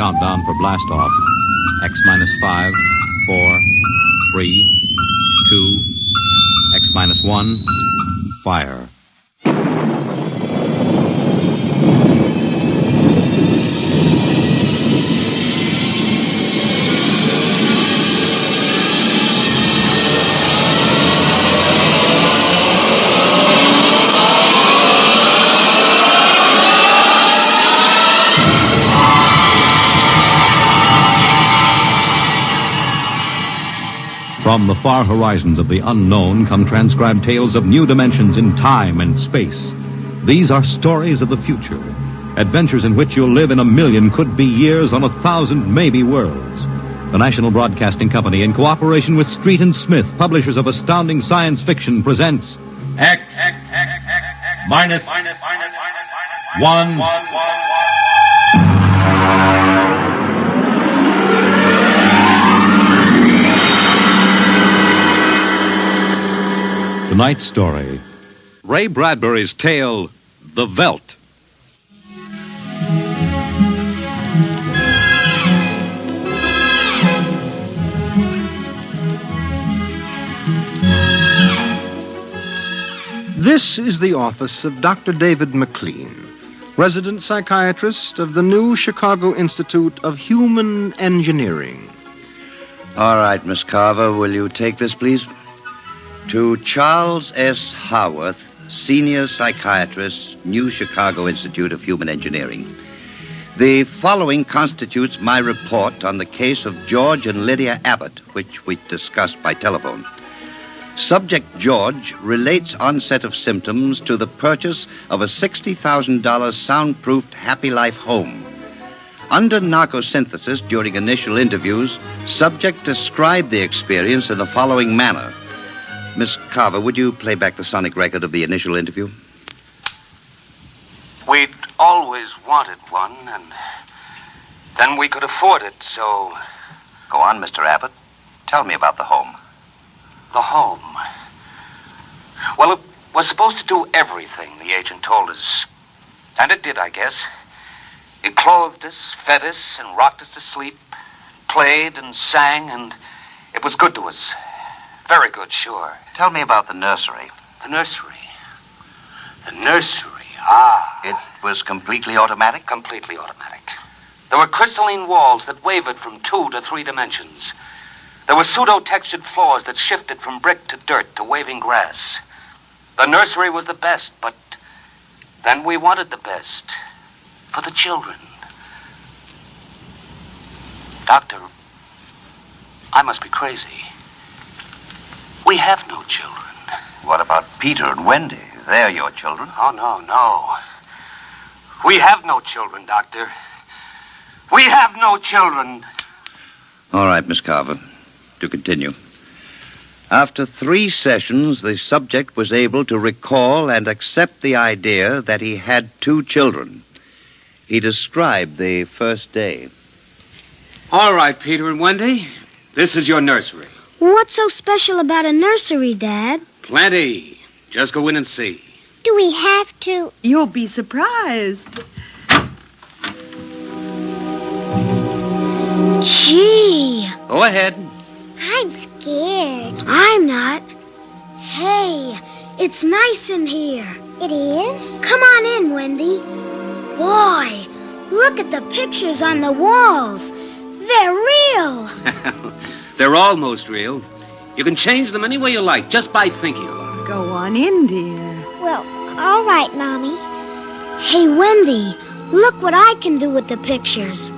countdown for blast off. X minus 5, 4, 3, 2, X minus 1, fire. From the far horizons of the unknown come transcribed tales of new dimensions in time and space. These are stories of the future, adventures in which you'll live in 1,000,000 could-be years on 1,000 maybe worlds. The National Broadcasting Company, in cooperation with Street and Smith, publishers of astounding science fiction, presents X minus 1. Tonight's story, Ray Bradbury's tale, The Veldt. This is the office of Dr. David McLean, resident psychiatrist of the new Chicago Institute of Human Engineering. All right, Miss Carver, will you take this, please? To Charles S. Haworth, senior psychiatrist, New Chicago Institute of Human Engineering. The following constitutes my report on the case of George and Lydia Abbott, which we discussed by telephone. Subject George relates onset of symptoms to the purchase of a $60,000 soundproofed Happy Life home. Under narcosynthesis during initial interviews, subject described the experience in the following manner. Miss Carver, would you play back the sonic record of the initial interview? We'd always wanted one, and then we could afford it, so... Go on, Mr. Abbott. Tell me about the home. The home. Well, it was supposed to do everything, the agent told us. And it did, I guess. It clothed us, fed us, and rocked us to sleep. Played and sang, and it was good to us. Very good, sure. Tell me about the nursery. The nursery. The nursery, ah. It was completely automatic? Completely automatic. There were crystalline walls that wavered from 2 to 3 dimensions. There were pseudo-textured floors that shifted from brick to dirt to waving grass. The nursery was the best, but then we wanted the best for the children. Doctor, I must be crazy. We have no children. What about Peter and Wendy? They're your children. Oh, no. We have no children, Doctor. We have no children. All right, Miss Carver. To continue. After 3 sessions, the subject was able to recall and accept the idea that he had 2 children. He described the first day. All right, Peter and Wendy. This is your nursery. What's so special about a nursery, Dad? Plenty. Just go in and see. Do we have to? You'll be surprised. Gee. Go ahead. I'm scared. I'm not. Hey, it's nice in here. It is? Come on in, Wendy. Boy, look at the pictures on the walls. They're real. They're almost real. You can change them any way you like, just by thinking about it. Go on in, dear. Well, all right, Mommy. Hey, Wendy, look what I can do with the pictures.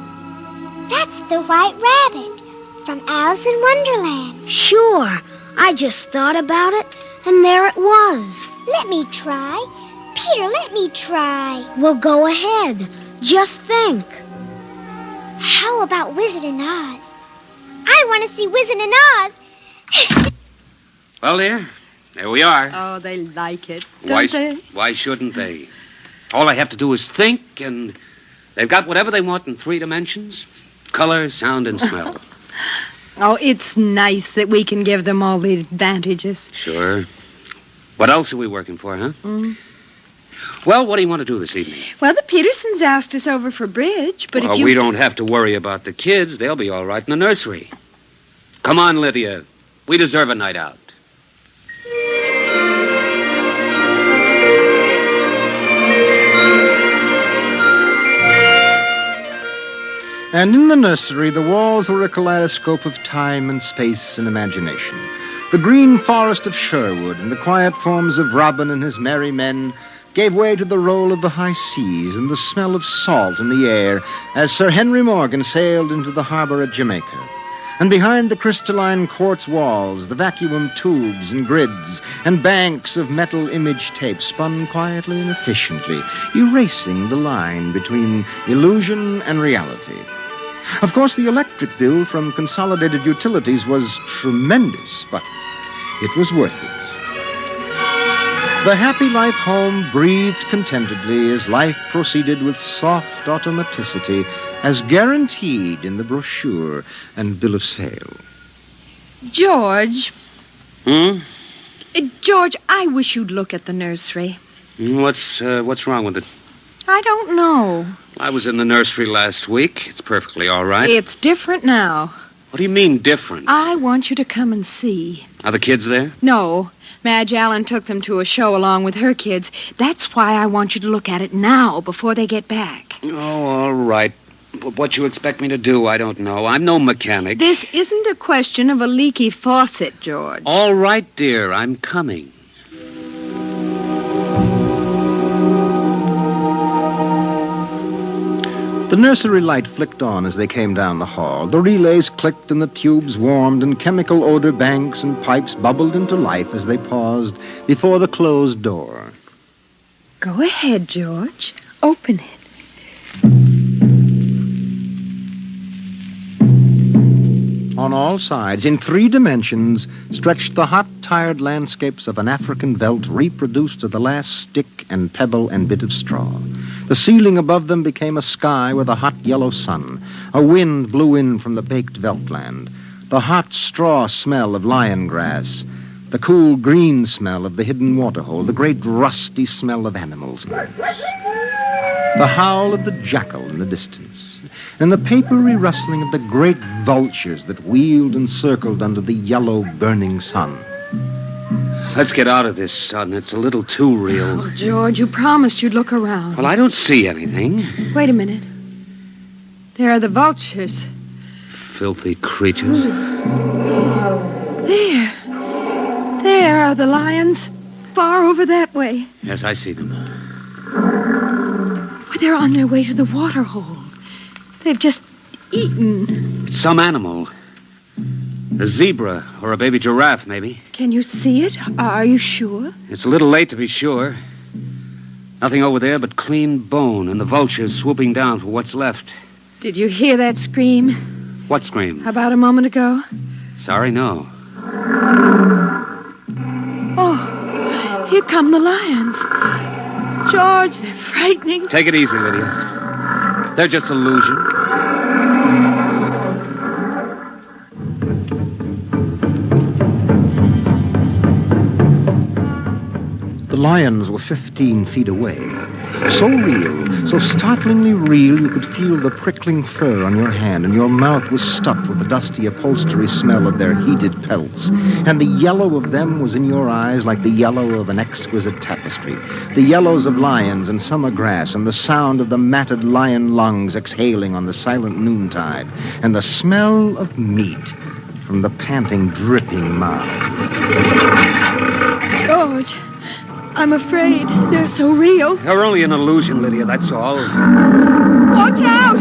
That's the White Rabbit from Alice in Wonderland. Sure. I just thought about it, and there it was. Let me try. Peter, let me try. Well, go ahead. Just think. How about Wizard in Oz? I want to see Wizard in Oz. Well, dear, there we are. Oh, they like it, don't they? Why shouldn't they? All I have to do is think, and they've got whatever they want in 3 dimensions. Color, sound, and smell. Oh, it's nice that we can give them all the advantages. Sure. What else are we working for, huh? Well, what do you want to do this evening? Well, the Petersons asked us over for bridge, but if you... we don't have to worry about the kids. They'll be all right in the nursery. Come on, Lydia. We deserve a night out. And in the nursery, the walls were a kaleidoscope of time and space and imagination. The green forest of Sherwood and the quiet forms of Robin and his merry men gave way to the roll of the high seas and the smell of salt in the air as Sir Henry Morgan sailed into the harbor at Jamaica. And behind the crystalline quartz walls, the vacuum tubes and grids and banks of metal image tape spun quietly and efficiently, erasing the line between illusion and reality. Of course, the electric bill from Consolidated Utilities was tremendous, but it was worth it. The happy life home breathed contentedly as life proceeded with soft automaticity as guaranteed in the brochure and bill of sale. George. George, I wish you'd look at the nursery. What's wrong with it? I don't know. I was in the nursery last week. It's perfectly all right. It's different now. What do you mean, different? I want you to come and see. Are the kids there? No. Madge Allen took them to a show along with her kids. That's why I want you to look at it now, before they get back. Oh, all right. But what you expect me to do, I don't know. I'm no mechanic. This isn't a question of a leaky faucet, George. All right, dear. I'm coming. The nursery light flicked on as they came down the hall. The relays clicked and the tubes warmed and chemical odor banks and pipes bubbled into life as they paused before the closed door. Go ahead, George. Open it. On all sides, in 3 dimensions, stretched the hot, tired landscapes of an African veldt reproduced to the last stick and pebble and bit of straw. The ceiling above them became a sky with a hot yellow sun. A wind blew in from the baked veldtland. The hot straw smell of lion grass. The cool green smell of the hidden waterhole. The great rusty smell of animals. The howl of the jackal in the distance. And the papery rustling of the great vultures that wheeled and circled under the yellow burning sun. Let's get out of this, son. It's a little too real. Oh, George, you promised you'd look around. Well, I don't see anything. Wait a minute. There are the vultures. Filthy creatures. There are the lions. Far over that way. Yes, I see them. Well, they're on their way to the waterhole. They've just eaten. It's some animal. A zebra or a baby giraffe, maybe. Can you see it? Are you sure? It's a little late to be sure. Nothing over there but clean bone and the vultures swooping down for what's left. Did you hear that scream? What scream? About a moment ago. Sorry, no. Oh, here come the lions. George, they're frightening. Take it easy, Lydia. They're just illusion. The lions were 15 feet away. So real, so startlingly real, you could feel the prickling fur on your hand, and your mouth was stuffed with the dusty upholstery smell of their heated pelts. And the yellow of them was in your eyes like the yellow of an exquisite tapestry. The yellows of lions and summer grass, and the sound of the matted lion lungs exhaling on the silent noontide, and the smell of meat from the panting, dripping mouth. George, I'm afraid they're so real. They're only an illusion, Lydia, that's all. Watch out!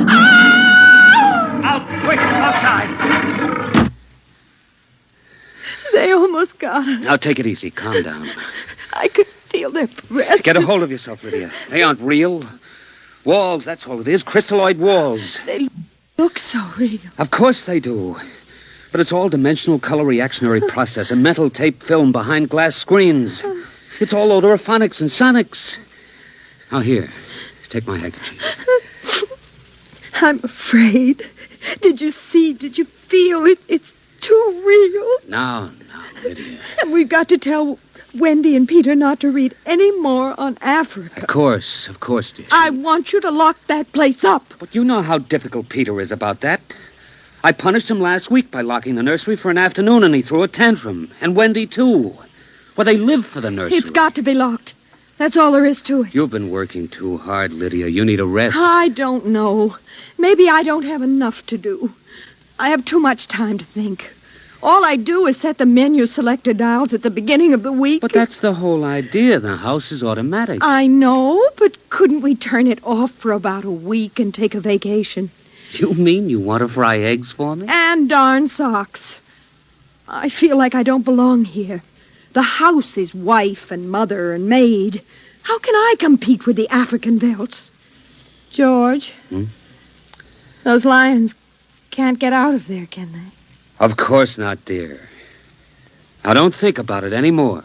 Ah! Out, quick, outside! They almost got us. Now, take it easy, calm down. I could feel their breath. Get a hold of yourself, Lydia. They aren't real. Walls, that's all it is, crystalloid walls. They look so real. Of course they do. But it's all dimensional color reactionary process, a metal tape film behind glass screens. It's all odorophonics and sonics. Now, here, take my handkerchief. I'm afraid. Did you see? Did you feel it? It's too real. Now, Lydia. And we've got to tell Wendy and Peter not to read any more on Africa. Of course, dear. I want you to lock that place up. But you know how difficult Peter is about that. I punished him last week by locking the nursery for an afternoon, and he threw a tantrum. And Wendy, too. Well, they live for the nursery. It's got to be locked. That's all there is to it. You've been working too hard, Lydia. You need a rest. I don't know. Maybe I don't have enough to do. I have too much time to think. All I do is set the menu selector dials at the beginning of the week. But that's the whole idea. The house is automatic. I know, but couldn't we turn it off for about a week and take a vacation? You mean you want to fry eggs for me? And darn socks. I feel like I don't belong here. The house is wife and mother and maid. How can I compete with the African Veldts? George, those lions can't get out of there, can they? Of course not, dear. Now, don't think about it anymore.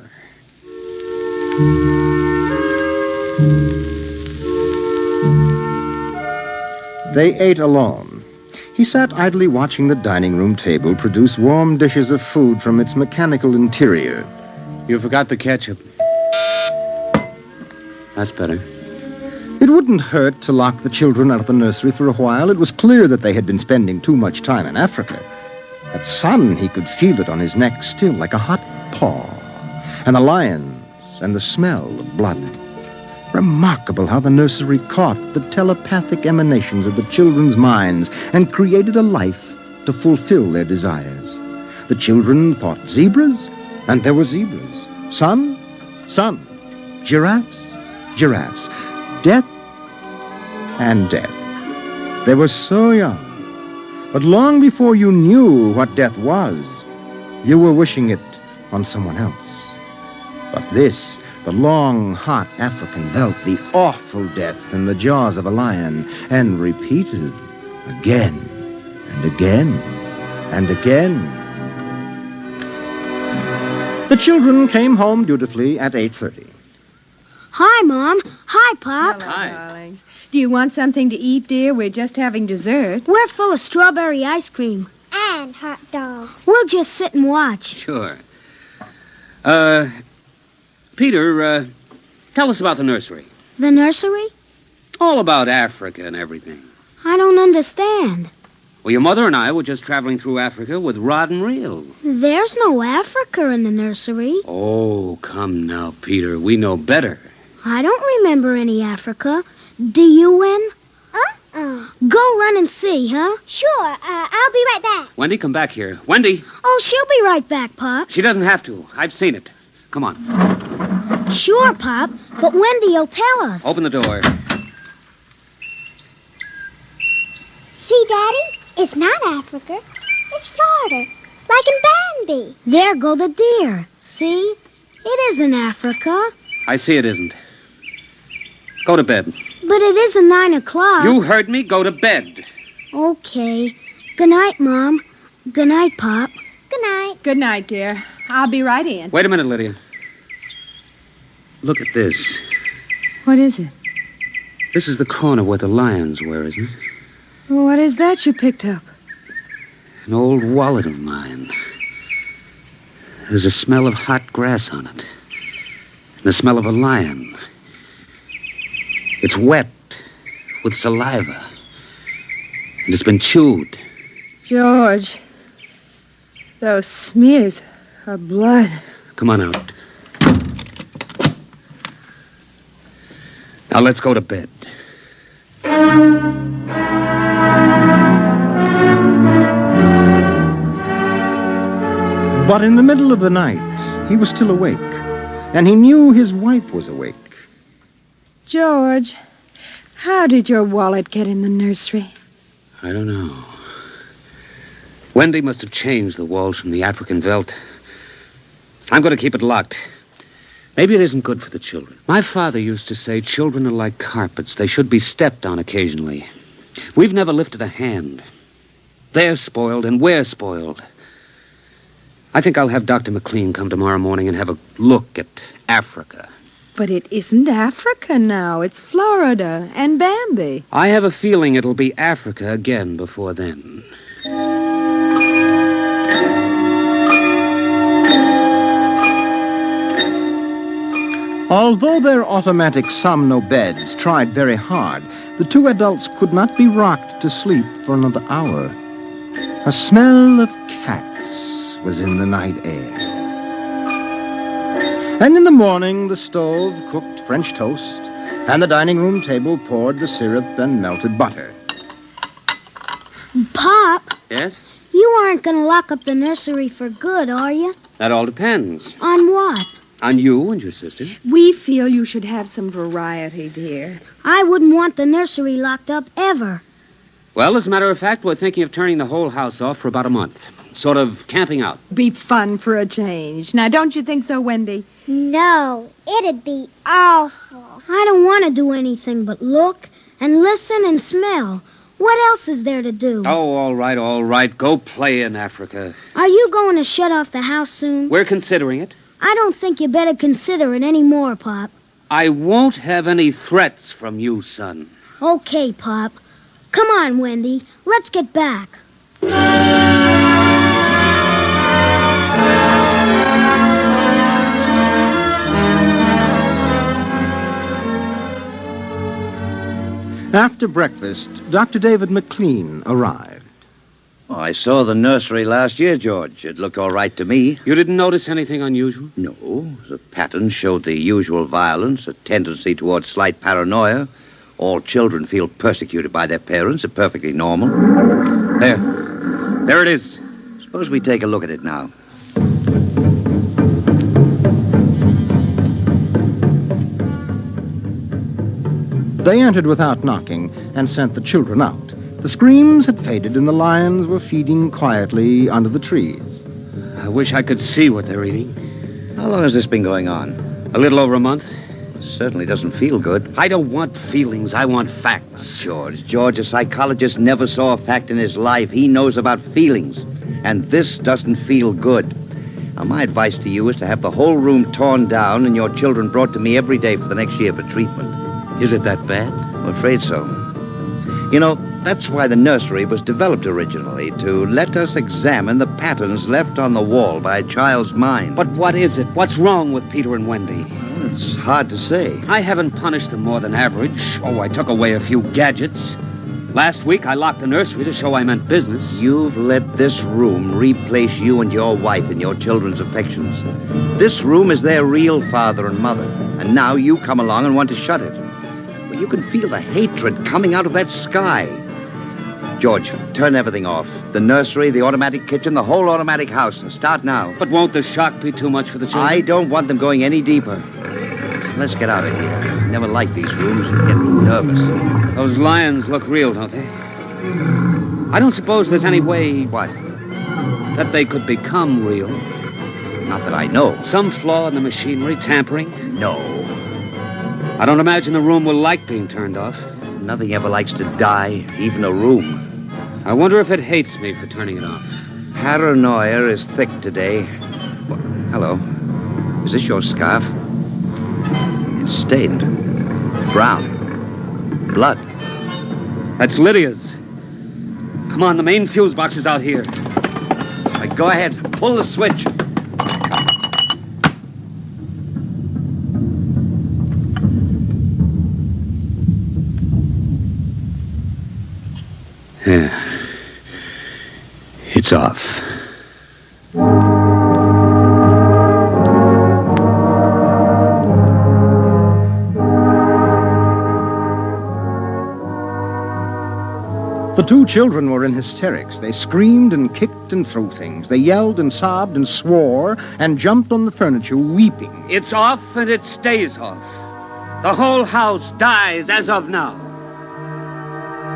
They ate alone. He sat idly watching the dining room table produce warm dishes of food from its mechanical interior. You forgot the ketchup. That's better. It wouldn't hurt to lock the children out of the nursery for a while. It was clear that they had been spending too much time in Africa. That sun, he could feel it on his neck still, like a hot paw. And the lions, and the smell of blood. Remarkable how the nursery caught the telepathic emanations of the children's minds and created a life to fulfill their desires. The children thought zebras, and there were zebras. Sun, sun. Giraffes, giraffes. Death, and death. They were so young. But long before you knew what death was, you were wishing it on someone else. But this, the long, hot African veldt, the awful death in the jaws of a lion, and repeated again and again and again. The children came home dutifully at 8:30. Hi, Mom. Hi, Pop. Hi. Darlings. Do you want something to eat, dear? We're just having dessert. We're full of strawberry ice cream. And hot dogs. We'll just sit and watch. Sure. Peter, tell us about the nursery. The nursery? All about Africa and everything. I don't understand. Well, your mother and I were just traveling through Africa with rod and reel. There's no Africa in the nursery. Oh, come now, Peter. We know better. I don't remember any Africa. Do you, Wen? Go run and see, huh? Sure, I'll be right back. Wendy, come back here. Wendy! Oh, she'll be right back, Pop. She doesn't have to. I've seen it. Come on. Sure, Pop, but Wendy'll tell us. Open the door. See, Daddy? It's not Africa. It's Florida. Like in Bambi. There go the deer. See? It isn't Africa. I see it isn't. Go to bed. But it isn't 9 o'clock. You heard me. Go to bed. Okay. Good night, Mom. Good night, Pop. Good night. Good night, dear. I'll be right in. Wait a minute, Lydia. Look at this. What is it? This is the corner where the lions were, isn't it? What is that you picked up? An old wallet of mine. There's a smell of hot grass on it. And the smell of a lion. It's wet with saliva. And it's been chewed. George, those smears of blood. Come on out. Now let's go to bed. But in the middle of the night, he was still awake, and he knew his wife was awake. George, how did your wallet get in the nursery? I don't know. Wendy must have changed the walls from the African Veldt. I'm going to keep it locked. Maybe it isn't good for the children. My father used to say children are like carpets. They should be stepped on occasionally. We've never lifted a hand. They're spoiled and we're spoiled. I think I'll have Dr. McLean come tomorrow morning and have a look at Africa. But it isn't Africa now. It's Florida and Bambi. I have a feeling it'll be Africa again before then. Although their automatic somno beds tried very hard, the two adults could not be rocked to sleep for another hour. A smell of cats was in the night air. And in the morning, the stove cooked French toast, and the dining room table poured the syrup and melted butter. Pop, Yes? you aren't going to lock up the nursery for good, are you? That all depends. On what? On you and your sister. We feel you should have some variety, dear. I wouldn't want the nursery locked up ever. Well, as a matter of fact, we're thinking of turning the whole house off for about a month. Sort of camping out. Be fun for a change. Now, don't you think so, Wendy? No, it'd be awful. I don't want to do anything but look and listen and smell. What else is there to do? Oh, all right. Go play in Africa. Are you going to shut off the house soon? We're considering it. I don't think you better consider it any more, Pop. I won't have any threats from you, son. Okay, Pop. Come on, Wendy. Let's get back. After breakfast, Dr. David McLean arrived. Oh, I saw the nursery last year, George. It looked all right to me. You didn't notice anything unusual? No, the pattern showed the usual violence, a tendency towards slight paranoia. All children feel persecuted by their parents. It's perfectly normal. There it is. Suppose we take a look at it now. They entered without knocking and sent the children out. The screams had faded and the lions were feeding quietly under the trees. I wish I could see what they're eating. How long has this been going on? A little over a month. Certainly doesn't feel good. I don't want feelings. I want facts. George, a psychologist never saw a fact in his life. He knows about feelings. And this doesn't feel good. Now, my advice to you is to have the whole room torn down and your children brought to me every day for the next year for treatment. Is it that bad? I'm afraid so. You know, that's why the nursery was developed originally, to let us examine the patterns left on the wall by a child's mind. But what is it? What's wrong with Peter and Wendy? Well, it's hard to say. I haven't punished them more than average. Oh, I took away a few gadgets. Last week, I locked the nursery to show I meant business. You've let this room replace you and your wife in your children's affections. This room is their real father and mother. And now you come along and want to shut it. Well, you can feel the hatred coming out of that sky. George, turn everything off. The nursery, the automatic kitchen, the whole automatic house. Start now. But won't the shock be too much for the children? I don't want them going any deeper. Let's get out of here. I never like these rooms. They get me nervous. Those lions look real, don't they? I don't suppose there's any way... What? That they could become real. Not that I know. Some flaw in the machinery, tampering? No. I don't imagine the room will like being turned off. Nothing ever likes to die, even a room. I wonder if it hates me for turning it off. Paranoia is thick today. Well, hello. Is this your scarf? It's stained. Brown. Blood. That's Lydia's. Come on, the main fuse box is out here. Right, go ahead. Pull the switch. Yeah. It's off. The two children were in hysterics. They screamed and kicked and threw things. They yelled and sobbed and swore and jumped on the furniture, weeping. It's off and it stays off. The whole house dies as of now.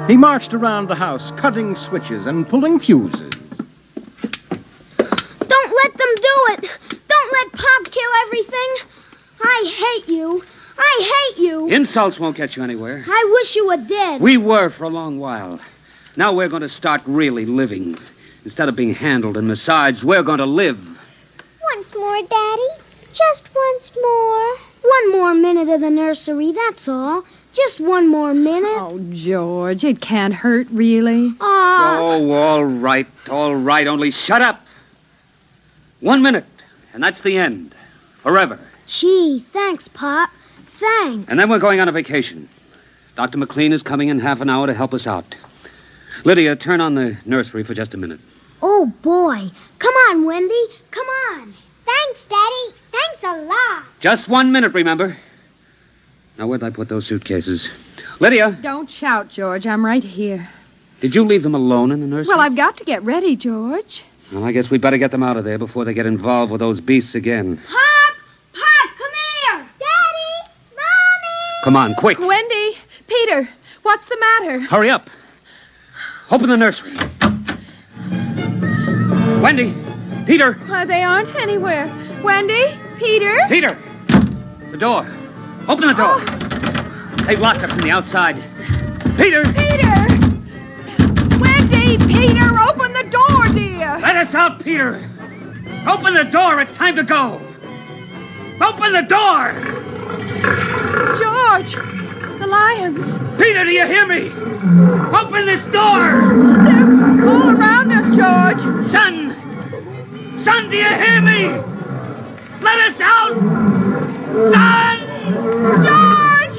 He marched around the house, cutting switches and pulling fuses. Don't let them do it! Don't let Pop kill everything! I hate you! I hate you! Insults won't get you anywhere. I wish you were dead. We were for a long while. Now we're going to start really living. Instead of being handled and massaged, we're going to live. Once more, Daddy. Just once more. One more minute of the nursery, that's all. Just one more minute. Oh, George, it can't hurt, really. Oh, all right. Only shut up. 1 minute, and that's the end. Forever. Gee, thanks, Pop. Thanks. And then we're going on a vacation. Dr. McLean is coming in half an hour to help us out. Lydia, turn on the nursery for just a minute. Oh, boy. Come on, Wendy. Come on. Thanks, Daddy. Thanks a lot. Just 1 minute, remember? Now, where'd I put those suitcases? Lydia! Don't shout, George. I'm right here. Did you leave them alone in the nursery? Well, I've got to get ready, George. Well, I guess we'd better get them out of there before they get involved with those beasts again. Pop! Pop, come here! Daddy! Mommy! Come on, quick! Wendy! Peter! What's the matter? Hurry up! Open the nursery. Wendy! Peter! They aren't anywhere. Wendy? Peter? Peter! The door. Open the door. They've locked it from the outside. Peter! Peter! Wendy! Peter! Open the door, dear! Let us out, Peter! Open the door! It's time to go! Open the door! George! The lions! Peter, do you hear me? Open this door! They're all around us, George! Son! Son, do you hear me? Let us out! Son! George!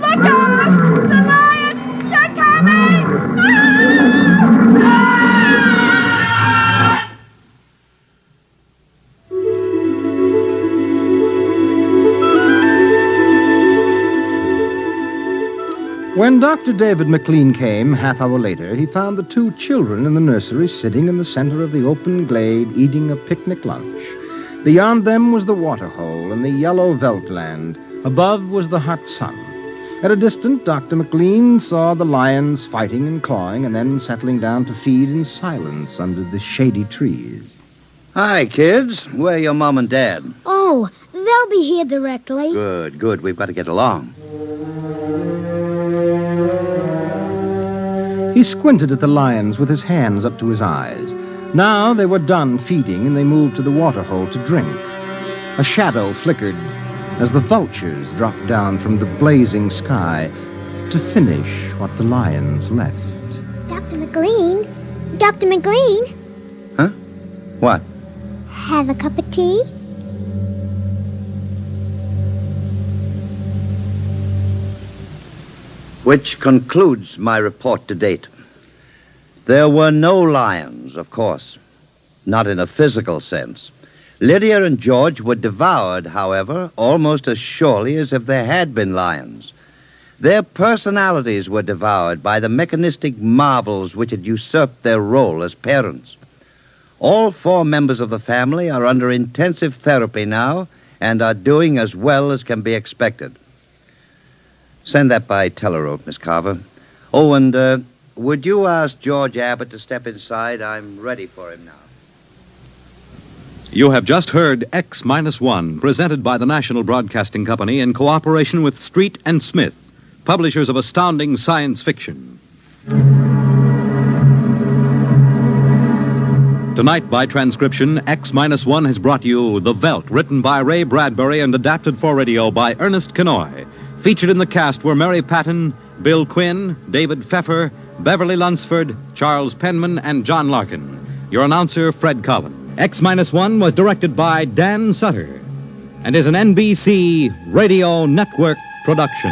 Look out! The lions! They're coming! When Dr. David McLean came, half hour later, he found the two children in the nursery sitting in the center of the open glade eating a picnic lunch. Beyond them was the waterhole and the yellow Veldt land. Above was the hot sun. At a distance, Dr. McLean saw the lions fighting and clawing and then settling down to feed in silence under the shady trees. Hi, kids. Where are your mom and dad? Oh, they'll be here directly. Good, good. We've got to get along. He squinted at the lions with his hands up to his eyes. Now they were done feeding, and they moved to the waterhole to drink. A shadow flickered as the vultures dropped down from the blazing sky to finish what the lions left. Dr. McLean? Dr. McLean? Huh? What? Have a cup of tea? Which concludes my report to date. There were no lions, of course. Not in a physical sense. Lydia and George were devoured, however, almost as surely as if there had been lions. Their personalities were devoured by the mechanistic marvels which had usurped their role as parents. All four members of the family are under intensive therapy now and are doing as well as can be expected. Send that by telerope, Miss Carver. Oh, and would you ask George Abbott to step inside? I'm ready for him now. You have just heard X-1, presented by the National Broadcasting Company in cooperation with Street and Smith, publishers of astounding science fiction. Tonight, by transcription, X-1 has brought you The Veldt, written by Ray Bradbury and adapted for radio by Ernest Kinoy. Featured in the cast were Mary Patton, Bill Quinn, David Pfeffer, Beverly Lunsford, Charles Penman, and John Larkin. Your announcer, Fred Collins. X-1 was directed by Dan Sutter and is an NBC Radio Network production.